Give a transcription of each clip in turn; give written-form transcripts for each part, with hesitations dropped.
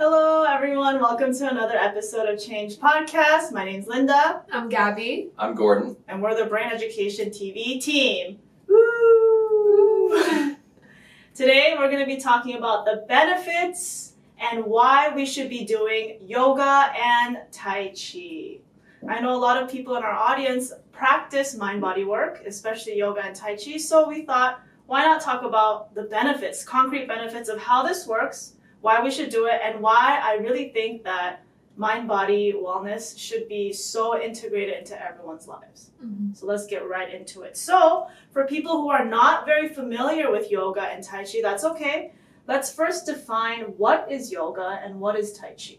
Hello, everyone. Welcome to another episode of Change Podcast. My name's Linda. I'm Gabby. I'm Gordon. And we're the Brain Education TV team. Woo! Today, we're going to be talking about the benefits and why we should be doing yoga and Tai Chi. I know a lot of people in our audience practice mind-body work, especially yoga and Tai Chi, so we thought, why not talk about the benefits, concrete benefits of how this works, why we should do it, and why I really think that mind-body wellness should be so integrated into everyone's lives. Mm-hmm. So let's get right into it. So for people who are not very familiar with yoga and Tai Chi, that's okay. Let's first define what is yoga and what is Tai Chi.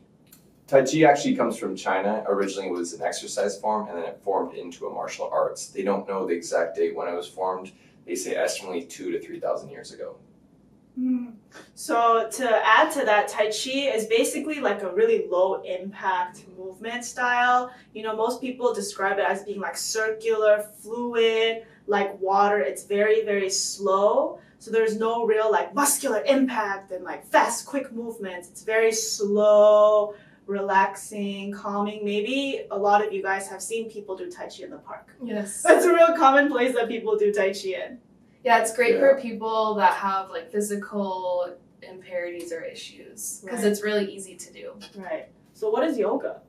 Tai Chi actually comes from China. Originally it was an exercise form and then it formed into a martial arts. They don't know the exact date when it was formed. They say estimately 2,000 to 3,000 years ago. So to add to that, Tai Chi is basically like a really low impact movement style. You know, most people describe it as being like circular, fluid, like water. It's very, very slow. So there's no real like muscular impact and like fast, quick movements. It's very slow, relaxing, calming. Maybe a lot of you guys have seen people do Tai Chi in the park. Yes. That's a real common place that people do Tai Chi in. Yeah, it's great for people that have like physical impairments or issues because it's really easy to do. Right. So what is yoga?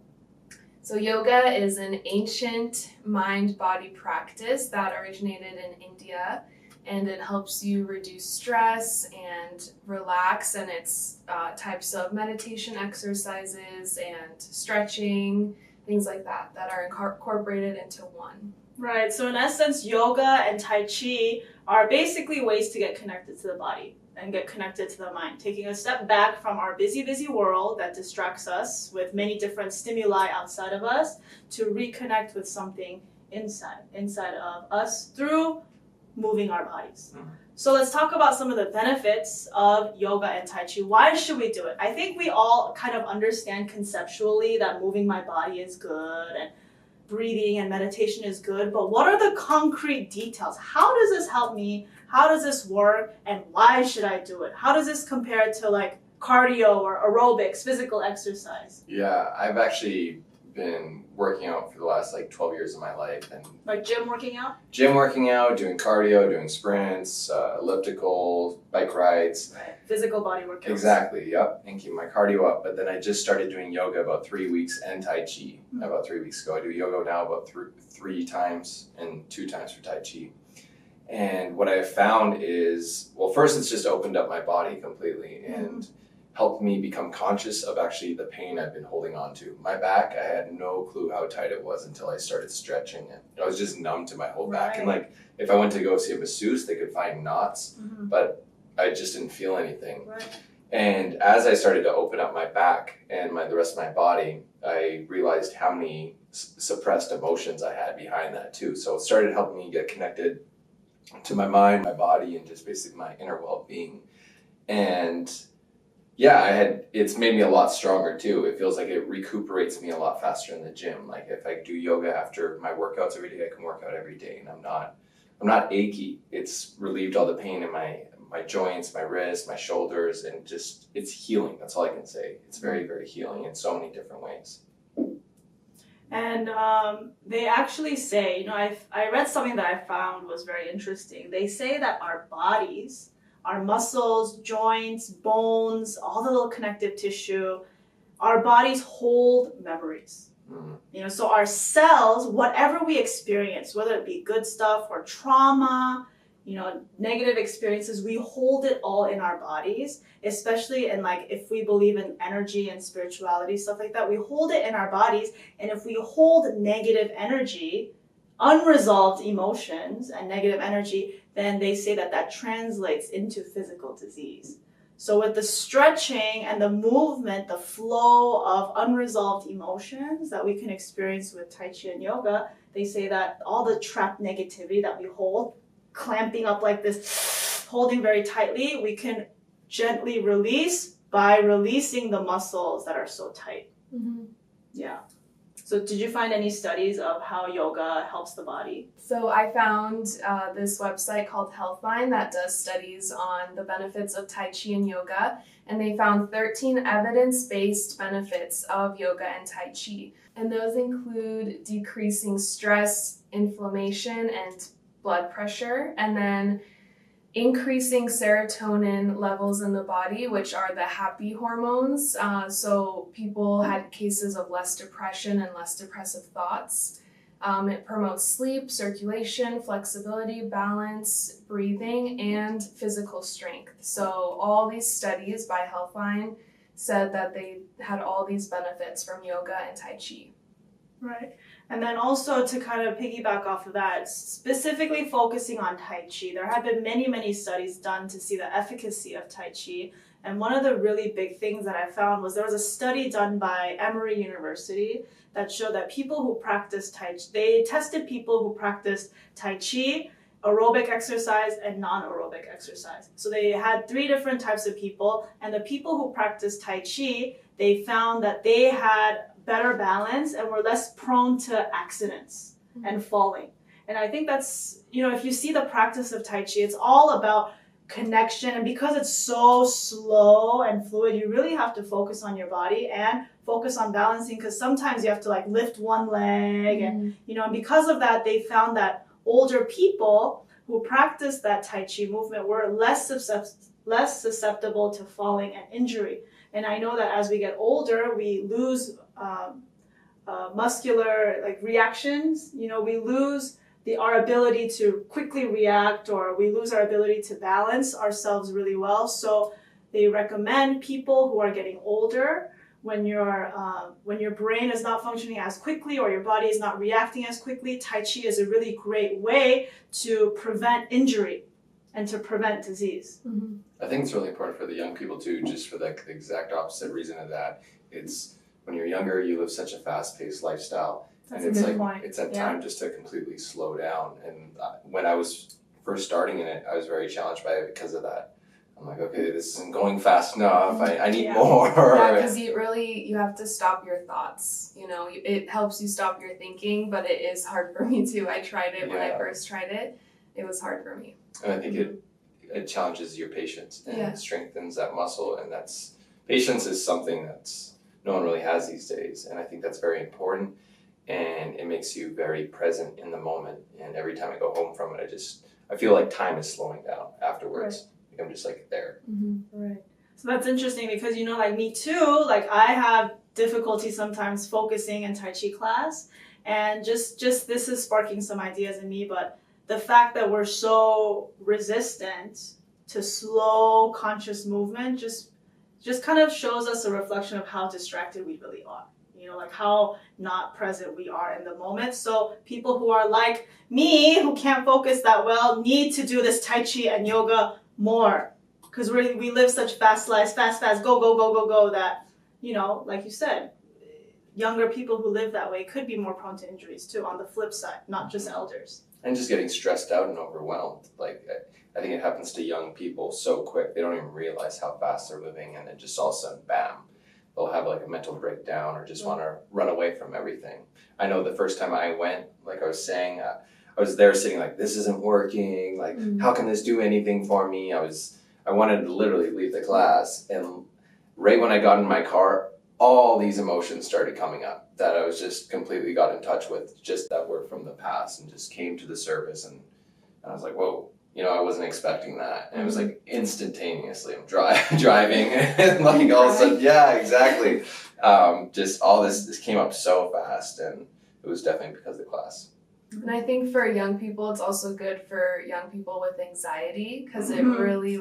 So yoga is an ancient mind-body practice that originated in India, and it helps you reduce stress and relax, and it's types of meditation exercises and stretching, things like that are incorporated into one. Right. So in essence, yoga and Tai Chi are basically ways to get connected to the body and get connected to the mind, taking a step back from our busy, busy world that distracts us with many different stimuli outside of us to reconnect with something inside of us through moving our bodies. Mm-hmm. So let's talk about some of the benefits of yoga and Tai Chi. Why should we do it? I think we all kind of understand conceptually that moving my body is good and breathing and meditation is good, but what are the concrete details? How does this help me? How does this work? And why should I do it? How does this compare to like cardio or aerobics, physical exercise? Yeah, I've actually been working out for the last 12 years of my life. And Like gym working out? Gym working out, doing cardio, doing sprints, elliptical, bike rides. Right. Physical body workouts. Exactly, yep, and keep my cardio up. But then I just started doing yoga about 3 weeks and Tai Chi about 3 weeks ago. I do yoga now about three times and 2 times for Tai Chi. And what I've found is, well, first it's just opened up my body completely and helped me become conscious of actually the pain I've been holding on to. My back, I had no clue how tight it was until I started stretching it. I was just numb to my whole back. And if I went to go see a masseuse, they could find knots, but I just didn't feel anything. Right. And as I started to open up my back and the rest of my body, I realized how many suppressed emotions I had behind that too. So it started helping me get connected to my mind, my body, and just basically my inner well-being. And yeah, it's made me a lot stronger too. It feels like it recuperates me a lot faster in the gym. Like if I do yoga after my workouts every day, I can work out every day and I'm not achy. It's relieved all the pain in my joints, my wrists, my shoulders, and just it's healing. That's all I can say. It's very, very healing in so many different ways. And they actually say, I read something that I found was very interesting. They say that our bodies, our muscles, joints, bones, all the little connective tissue, our bodies hold memories. So our cells, whatever we experience, whether it be good stuff or trauma, negative experiences, we hold it all in our bodies, especially in if we believe in energy and spirituality, stuff like that, we hold it in our bodies. And if we hold negative energy, unresolved emotions and negative energy, then they say that translates into physical disease. So with the stretching and the movement, the flow of unresolved emotions that we can experience with Tai Chi and yoga, they say that all the trapped negativity that we hold, clamping up like this, holding very tightly, we can gently release by releasing the muscles that are so tight. Yeah. So did you find any studies of how yoga helps the body? So I found this website called Healthline that does studies on the benefits of Tai Chi and yoga, and they found 13 evidence-based benefits of yoga and Tai Chi. And those include decreasing stress, inflammation, and blood pressure, and then increasing serotonin levels in the body, which are the happy hormones. So people had cases of less depression and less depressive thoughts. It promotes sleep, circulation, flexibility, balance, breathing, and physical strength. So all these studies by Healthline said that they had all these benefits from yoga and Tai Chi. Right. And then also to kind of piggyback off of that, specifically focusing on Tai Chi, there have been many, many studies done to see the efficacy of Tai Chi. And one of the really big things that I found was there was a study done by Emory University that showed that people who practice Tai Chi, they tested people who practiced Tai Chi, aerobic exercise, and non-aerobic exercise. So they had 3 different types of people, and the people who practiced Tai Chi, they found that they had better balance and were less prone to accidents and falling. And I think that's, if you see the practice of Tai Chi, it's all about connection. And because it's so slow and fluid, you really have to focus on your body and focus on balancing, because sometimes you have to like lift one leg. And, and because of that, they found that older people who practice that Tai Chi movement were less susceptible to falling and injury. And I know that as we get older, we lose muscular reactions. We lose our ability to quickly react, or we lose our ability to balance ourselves really well. So they recommend people who are getting older, when your brain is not functioning as quickly or your body is not reacting as quickly, Tai Chi is a really great way to prevent injury and to prevent disease. Mm-hmm. I think it's really important for the young people too, just for the exact opposite reason of that. It's when you're younger, you live such a fast-paced lifestyle. That's and a it's good point. It's that time just to completely slow down. And when I was first starting in it, I was very challenged by it because of that. I'm like, okay, this isn't going fast enough. I need more. Yeah, because you have to stop your thoughts. It helps you stop your thinking, but it is hard for me too. I tried it when I first tried it. It was hard for me. And I think it challenges your patience and it strengthens that muscle. And patience is something that's no one really has these days. And I think that's very important. And it makes you very present in the moment. And every time I go home from it, I feel like time is slowing down afterwards. Right. I'm just there. Mm-hmm. Right. So that's interesting because, like me too, I have difficulty sometimes focusing in Tai Chi class. And just this is sparking some ideas in me, but the fact that we're so resistant to slow conscious movement just kind of shows us a reflection of how distracted we really are. How not present we are in the moment. So people who are like me, who can't focus that well, need to do this Tai Chi and yoga more, because we live such fast lives, fast, go, that, like you said, younger people who live that way could be more prone to injuries too, on the flip side, not just elders. And just getting stressed out and overwhelmed. I think it happens to young people so quick, they don't even realize how fast they're living, and then just all of a sudden, bam, they'll have a mental breakdown or just want to run away from everything. I know the first time I went, like I was saying, I was there sitting this isn't working, how can this do anything for me? I wanted to literally leave the class, and right when I got in my car, all these emotions started coming up that I was just completely got in touch with, just that were from the past, and just came to the surface, and I was like, whoa, I wasn't expecting that. And it was instantaneously, I'm driving, and all of a sudden, yeah, exactly. Just all this came up so fast, and it was definitely because of the class. And I think for young people, it's also good for young people with anxiety, because it really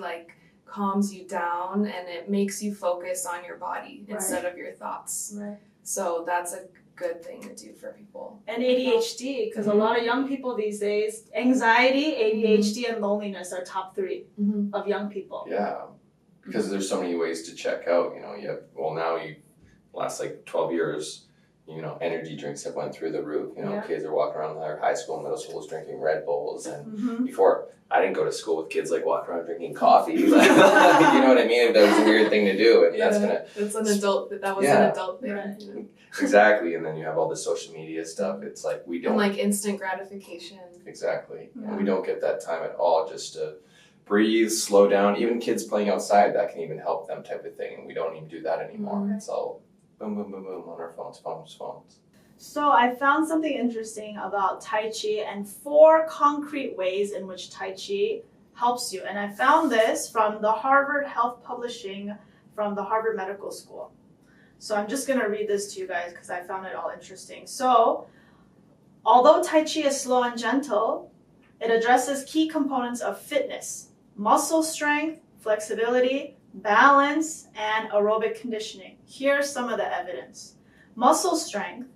calms you down and it makes you focus on your body instead of your thoughts. Right. So that's a good thing to do for people. And ADHD, because a lot of young people these days, anxiety, ADHD, and loneliness are top 3 of young people. Yeah, because there's so many ways to check out. You have, now last 12 years, energy drinks have went through the roof. Yeah. Kids are walking around their high school and middle schools drinking Red Bulls. And Mm-hmm. before, I didn't go to school with kids like walking around drinking coffee. You know what I mean? That was a weird thing to do. And that's going to... It's an adult, that was Yeah. an adult thing. Right. You know? Exactly. And then you have all the social media stuff. It's like we don't... And like instant gratification. Exactly. Yeah. And we don't get that time at all just to breathe, slow down. Even kids playing outside, that can even help them type of thing. And we don't even do that anymore. Mhm. It's all boom, boom, boom, boom on our phones. So I found something interesting about Tai Chi and 4 concrete ways in which Tai Chi helps you. And I found this from the Harvard Health Publishing from the Harvard Medical School. So I'm just going to read this to you guys because I found it all interesting. So although Tai Chi is slow and gentle, it addresses key components of fitness, muscle strength, flexibility, balance, and aerobic conditioning. Here's some of the evidence. Muscle strength.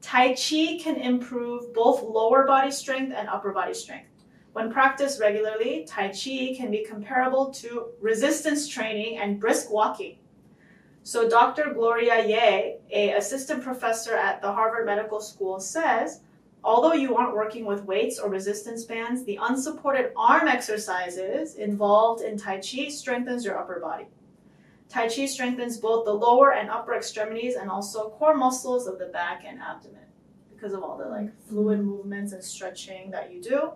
Tai Chi can improve both lower body strength and upper body strength. When practiced regularly, Tai Chi can be comparable to resistance training and brisk walking. So Dr. Gloria Ye, an assistant professor at the Harvard Medical School, says, although you aren't working with weights or resistance bands, the unsupported arm exercises involved in Tai Chi strengthens your upper body. Tai Chi strengthens both the lower and upper extremities and also core muscles of the back and abdomen because of all the fluid movements and stretching that you do.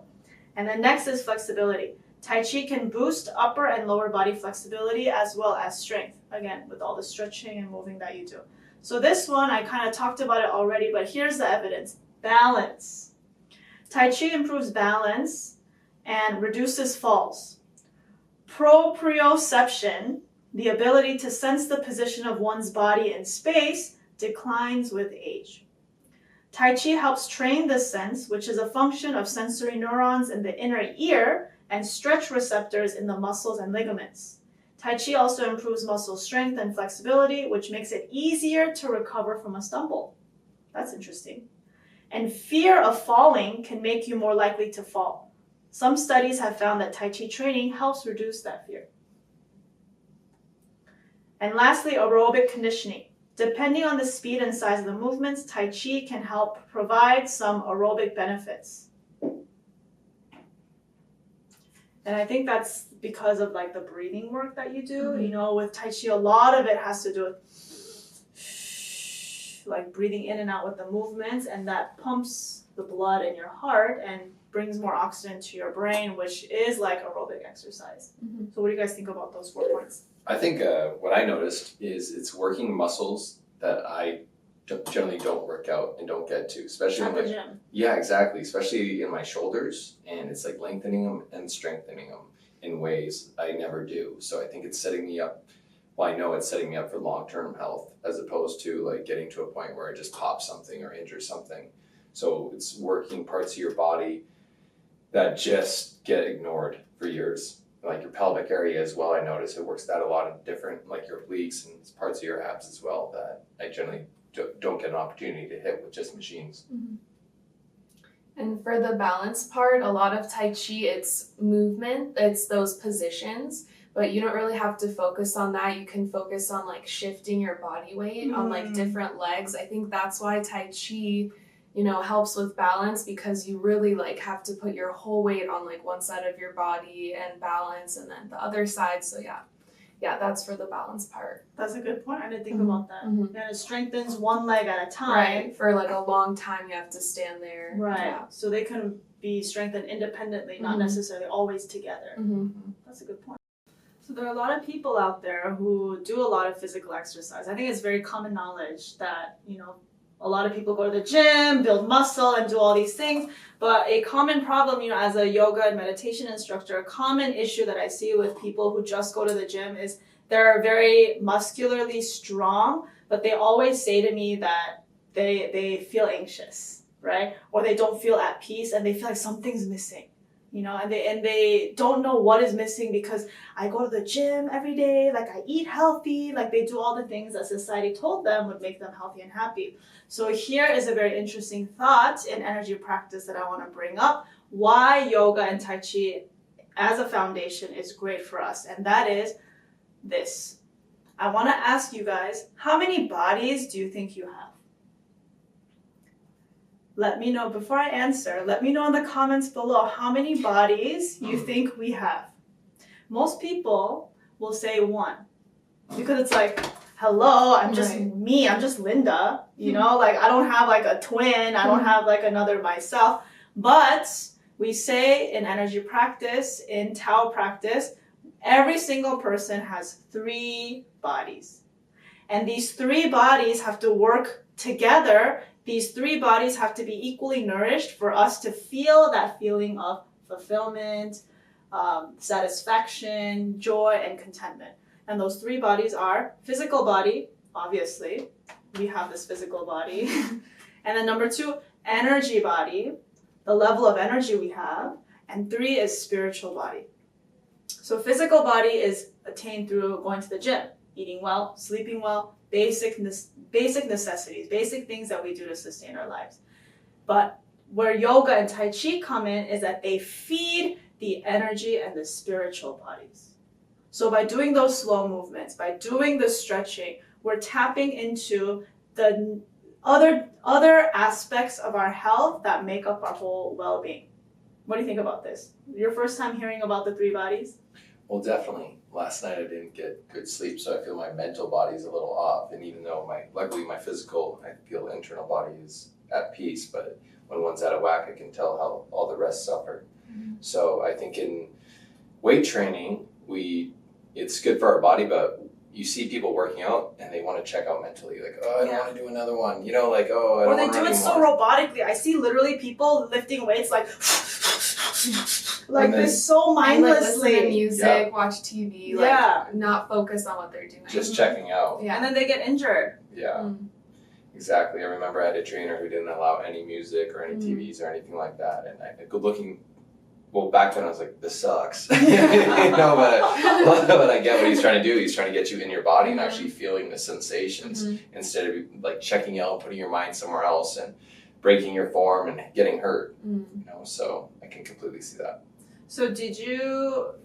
And then next is flexibility. Tai Chi can boost upper and lower body flexibility as well as strength, again, with all the stretching and moving that you do. So this one, I kind of talked about it already, but here's the evidence. Balance. Tai Chi improves balance and reduces falls. Proprioception, the ability to sense the position of one's body in space, declines with age. Tai Chi helps train this sense, which is a function of sensory neurons in the inner ear and stretch receptors in the muscles and ligaments. Tai Chi also improves muscle strength and flexibility, which makes it easier to recover from a stumble. That's interesting. And fear of falling can make you more likely to fall. Some studies have found that Tai Chi training helps reduce that fear. And lastly, aerobic conditioning. Depending on the speed and size of the movements, Tai Chi can help provide some aerobic benefits. And I think that's because of the breathing work that you do. Mm-hmm. With Tai Chi, a lot of it has to do with breathing in and out with the movements, and that pumps the blood in your heart and brings more oxygen to your brain, which is like aerobic exercise. Mm-hmm. So what do you guys think about those 4 points? I think what I noticed is it's working muscles that I generally don't work out and don't get to, especially At the gym. Yeah, exactly. Especially in my shoulders, and it's lengthening them and strengthening them in ways I never do. So I think it's setting me up. Well, I know it's setting me up for long-term health as opposed to getting to a point where I just pop something or injure something. So it's working parts of your body that just get ignored for years. Like your pelvic area as well, I notice it works that a lot of different, your obliques and parts of your abs as well that I generally don't get an opportunity to hit with just machines. Mm-hmm. And for the balance part, a lot of Tai Chi, it's movement, it's those positions, but you don't really have to focus on that. You can focus on shifting your body weight on different legs. I think that's why Tai Chi, helps with balance, because you really have to put your whole weight on one side of your body and balance, and then the other side. So yeah, that's for the balance part. That's a good point. I didn't think Mm-hmm. about that. Mm-hmm. And it strengthens one leg at a time. Right. For a long time, you have to stand there. Right. Yeah. So they can be strengthened independently, not Mhm. necessarily always together. Mm-hmm. That's a good point. So there are a lot of people out there who do a lot of physical exercise. I think it's very common knowledge that, a lot of people go to the gym, build muscle, and do all these things. But a common problem, as a yoga and meditation instructor, a common issue that I see with people who just go to the gym is they're very muscularly strong, but they always say to me that they feel anxious, right? Or they don't feel at peace and they feel like something's missing. And they don't know what is missing because I go to the gym every day, I eat healthy, they do all the things that society told them would make them healthy and happy. So here is a very interesting thought in energy practice that I want to bring up, why yoga and Tai Chi as a foundation is great for us. And that is this. I want to ask you guys, how many bodies do you think you have? let me know, before I answer, let me know in the comments below how many bodies you think we have. Most people will say one. Because it's like, hello, I'm just me, I'm just Linda. You know, like I don't have like a twin, I don't have like another myself. But we say in energy practice, in Tao practice, every single person has 3 bodies. And these 3 bodies have to work together. These 3 bodies have to be equally nourished for us to feel that feeling of fulfillment, satisfaction, joy, and contentment. And those 3 bodies are physical body, obviously. We have this physical body. And then number 2, energy body, the level of energy we have. And 3 is spiritual body. So physical body is attained through going to the gym, eating well, sleeping well, basic necessities, basic things that we do to sustain our lives. But where yoga and Tai Chi come in is that they feed the energy and the spiritual bodies. So by doing those slow movements, by doing the stretching, we're tapping into the other aspects of our health that make up our whole well-being. What do you think about this? Your first time hearing about the 3 bodies? Well, definitely. Last night I didn't get good sleep, so I feel my mental body is a little off. And even though luckily my physical, I feel internal body is at peace, but when one's out of whack, I can tell how all the rest suffer. Mm-hmm. So I think in weight training, it's good for our body, but you see people working out and they want to check out mentally, like, oh, I don't want to do another one, you know, like, oh, I don't want to Or they do it so robotically. I see literally people lifting weights like this so mindlessly. Listen to music, watch TV, not focus on what they're doing. Just checking out. Yeah. And then they get injured. Yeah, exactly. I remember I had a trainer who didn't allow any music or any TVs or anything like that. And back then I was like, this sucks. But I get what he's trying to do. He's trying to get you in your body and actually feeling the sensations instead of like checking out, putting your mind somewhere else and breaking your form and getting hurt. You know, so I can completely see that. So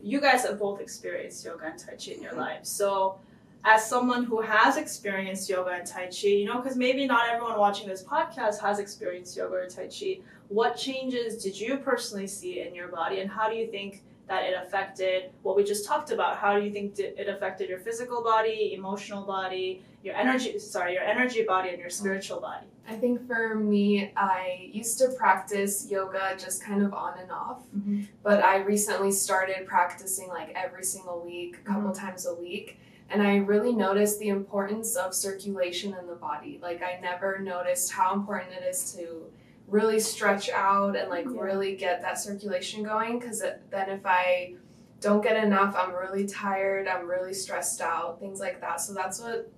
you guys have both experienced yoga and Tai Chi in your lives. So as someone who has experienced yoga and Tai Chi, you know, because maybe not everyone watching this podcast has experienced yoga or Tai Chi, what changes did you personally see in your body, and how do you think that it affected what we just talked about? How do you think it affected your physical body, emotional body, your energy body, and your spiritual body? I think for me, I used to practice yoga just kind of on and off, but I recently started practicing like every single week, a couple times a week. And I really noticed the importance of circulation in the body. Like I never noticed how important it is to really stretch out and really get that circulation going, because then if I don't get enough, I'm really tired, I'm really stressed out, things like that. So that's what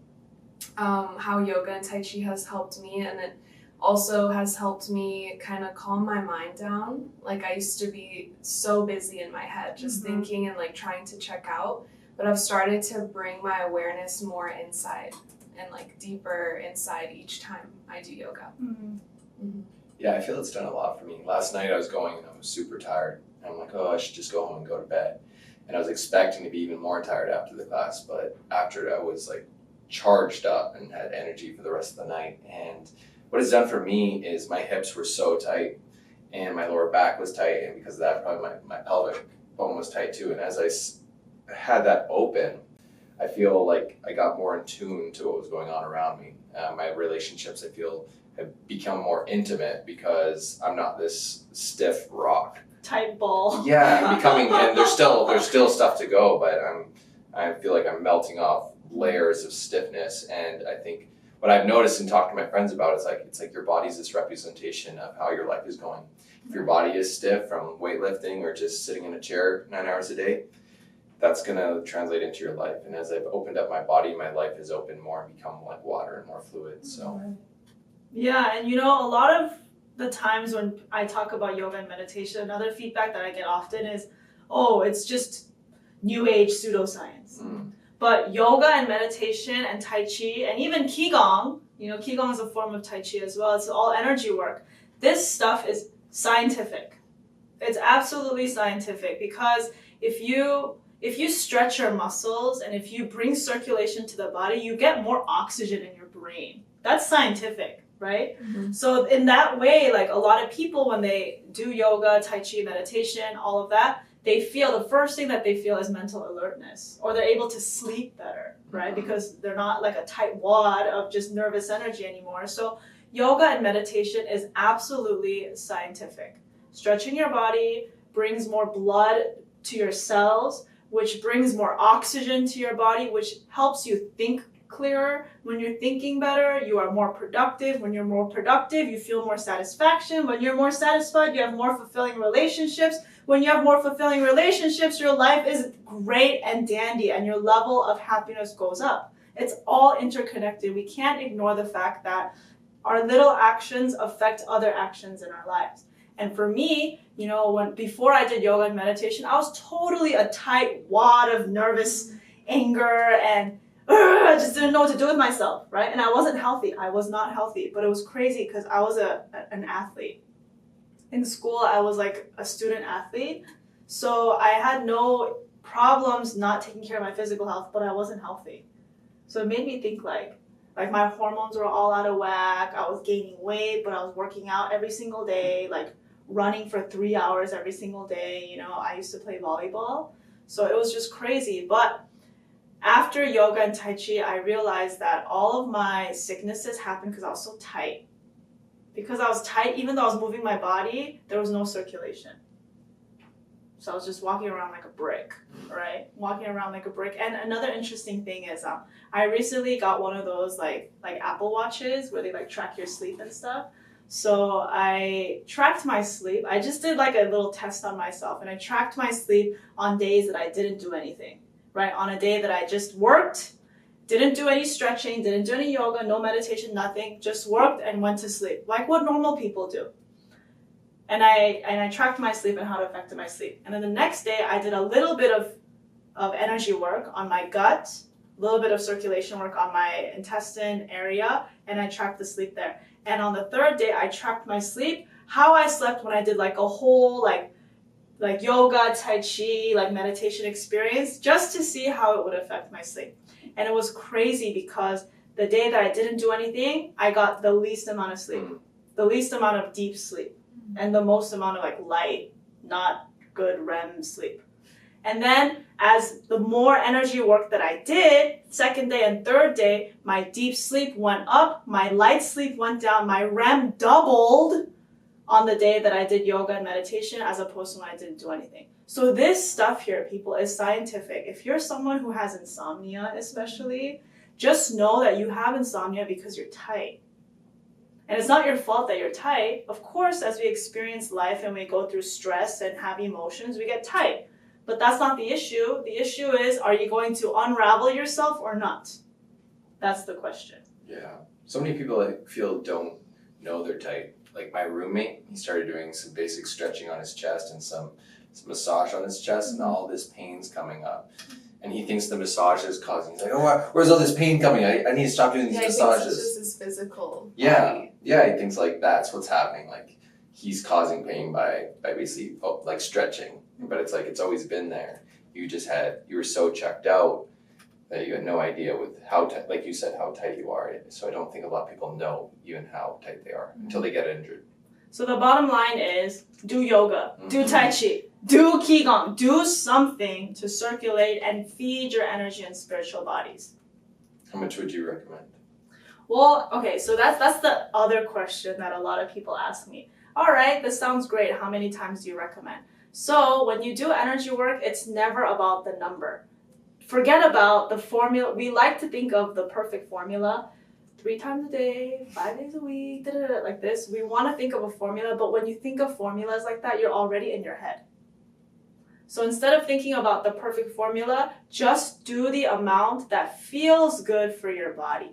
how yoga and Tai Chi has helped me, and it also has helped me kind of calm my mind down. Like I used to be so busy in my head just thinking and like trying to check out, but I've started to bring my awareness more inside and like deeper inside each time I do yoga. Yeah, I feel it's done a lot for me. Last night I was going and I was super tired. And I'm like, oh, I should just go home and go to bed. And I was expecting to be even more tired after the class, but after I was like charged up and had energy for the rest of the night. And what it's done for me is my hips were so tight and my lower back was tight, and because of that, probably my pelvic bone was tight too. And as I had that open, I feel like I got more in tune to what was going on around me. My relationships, I feel, have become more intimate because I'm not this stiff rock. Tight ball. Yeah, becoming, and there's still stuff to go, but I feel like I'm melting off layers of stiffness. And I think what I've noticed and talked to my friends about is it's like your body's this representation of how your life is going. If your body is stiff from weightlifting or just sitting in a chair 9 hours a day, that's going to translate into your life. And as I've opened up my body, my life has opened more and become like water and more fluid. So yeah, and you know, a lot of the times when I talk about yoga and meditation, another feedback that I get often is, oh, it's just new age pseudoscience. But yoga and meditation and Tai Chi and even Qigong, you know, Qigong is a form of Tai Chi as well. It's all energy work. This stuff is scientific. It's absolutely scientific, because if you stretch your muscles and if you bring circulation to the body, you get more oxygen in your brain. That's scientific. right? Mhm. So in that way, like a lot of people when they do yoga, Tai Chi, meditation, all of that, they feel the first thing that they feel is mental alertness, or they're able to sleep better, right? Because they're not like a tight wad of just nervous energy anymore. So yoga and meditation is absolutely scientific. Stretching your body brings more blood to your cells, which brings more oxygen to your body, which helps you think clearer. When you're thinking better, you are more productive. When you're more productive, you feel more satisfaction. When you're more satisfied, you have more fulfilling relationships. When you have more fulfilling relationships, your life is great and dandy, and your level of happiness goes up. It's all interconnected. We can't ignore the fact that our little actions affect other actions in our lives. And for me, you know, before I did yoga and meditation, I was totally a tight wad of nervous anger, and I just didn't know what to do with myself, right? And I wasn't healthy. I was not healthy, but it was crazy because I was an athlete. In school, I was like a student athlete, so I had no problems not taking care of my physical health, but I wasn't healthy. So it made me think like my hormones were all out of whack. I was gaining weight, but I was working out every single day, like running for 3 hours every single day. You know, I used to play volleyball, so it was just crazy. But after yoga and Tai Chi, I realized that all of my sicknesses happened because I was so tight. Because I was tight, even though I was moving my body, there was no circulation. So I was just walking around like a brick, right? Walking around like a brick. And another interesting thing is I recently got one of those like Apple Watches where they like track your sleep and stuff. So I tracked my sleep. I just did like a little test on myself, and I tracked my sleep on days that I didn't do anything, right? On a day that I just worked, didn't do any stretching, didn't do any yoga, no meditation, nothing, just worked and went to sleep, like what normal people do. And I tracked my sleep and how it affected my sleep. And then the next day, I did a little bit of energy work on my gut, a little bit of circulation work on my intestine area, and I tracked the sleep there. And on the third day, I tracked my sleep, how I slept when I did like a whole like yoga, Tai Chi, like meditation experience, just to see how it would affect my sleep. And it was crazy because the day that I didn't do anything, I got the least amount of sleep, the least amount of deep sleep, and the most amount of like light, not good REM sleep. And then as the more energy work that I did, second day and third day, my deep sleep went up, my light sleep went down, my REM doubled on the day that I did yoga and meditation as opposed to when I didn't do anything. So this stuff here, people, is scientific. If you're someone who has insomnia especially, just know that you have insomnia because you're tight. And it's not your fault that you're tight. Of course, as we experience life and we go through stress and have emotions, we get tight. But that's not the issue. The issue is, are you going to unravel yourself or not? That's the question. Yeah. So many people I feel don't know they're tight. Like my roommate, he started doing some basic stretching on his chest and some massage on his chest, and all this pain's coming up. And he thinks the massage is causing. He's like, "Oh, where's all this pain coming? I need to stop doing these massages." He thinks it's just his physical body. Yeah, he thinks like that's what's happening. Like he's causing pain by basically like stretching, but it's like it's always been there. You were so checked out that you had no idea with how tight, like you said, how tight you are. So I don't think a lot of people know even how tight they are until they get injured. So the bottom line is, do yoga, do Tai Chi, do Qigong, do something to circulate and feed your energy and spiritual bodies. How much would you recommend? Well, okay, so that's the other question that a lot of people ask me. All right, this sounds great. How many times do you recommend? So when you do energy work, it's never about the number. Forget about the formula. We like to think of the perfect formula. 3 times a day, 5 days a week, like this. We want to think of a formula, but when you think of formulas like that, you're already in your head. So instead of thinking about the perfect formula, just do the amount that feels good for your body.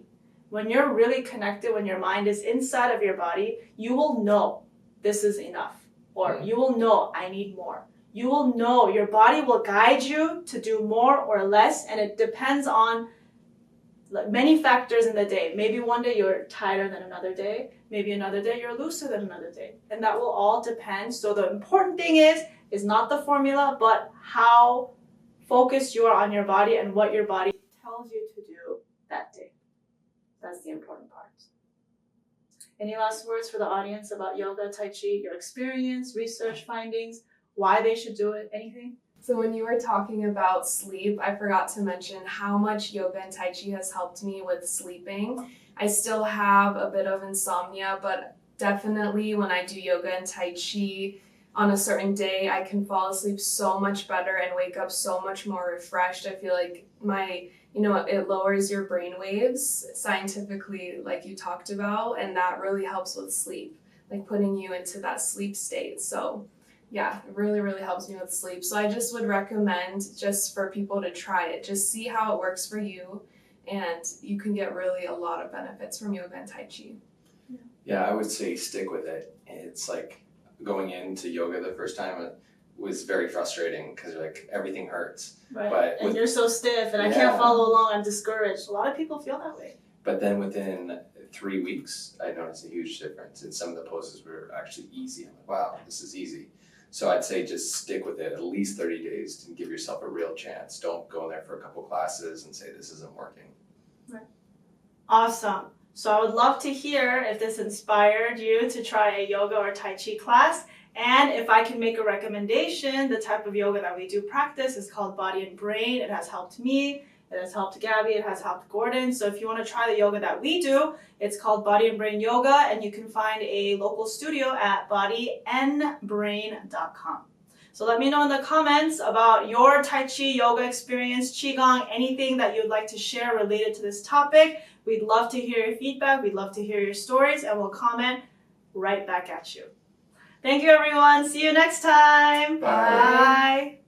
When you're really connected, when your mind is inside of your body, you will know this is enough, or you will know I need more. You will know, your body will guide you to do more or less, and it depends on many factors in the day. Maybe one day you're tighter than another day. Maybe another day you're looser than another day. And that will all depend. So the important thing is not the formula, but how focused you are on your body and what your body tells you to do that day. That's the important part. Any last words for the audience about yoga, Tai Chi, your experience, research findings, why they should do it, anything? So when you were talking about sleep, I forgot to mention how much yoga and Tai Chi has helped me with sleeping. I still have a bit of insomnia, but definitely when I do yoga and Tai Chi on a certain day, I can fall asleep so much better and wake up so much more refreshed. I feel like it lowers your brain waves scientifically, like you talked about, and that really helps with sleep, like putting you into that sleep state. So yeah, it really, really helps me with sleep. So I just would recommend just for people to try it. Just see how it works for you, and you can get really a lot of benefits from yoga and Tai Chi. Yeah, I would say stick with it. It's like going into yoga the first time, it was very frustrating because like everything hurts. Right. But and you're so stiff, and I Yeah. can't follow along. I'm discouraged. A lot of people feel that way. But then within 3 weeks, I noticed a huge difference. And some of the poses were actually easy. I'm like, wow, this is easy. So I'd say just stick with it at least 30 days and give yourself a real chance. Don't go in there for a couple classes and say this isn't working. Right. Awesome. So I would love to hear if this inspired you to try a yoga or Tai Chi class. And if I can make a recommendation, the type of yoga that we do practice is called Body and Brain. It has helped me. It has helped Gabby. It has helped Gordon. So if you want to try the yoga that we do, it's called Body and Brain Yoga, and you can find a local studio at bodyanbrain.com. So let me know in the comments about your Tai Chi yoga experience, Qigong, anything that you'd like to share related to this topic. We'd love to hear your feedback. We'd love to hear your stories, and we'll comment right back at you. Thank you, everyone. See you next time. Bye. Bye.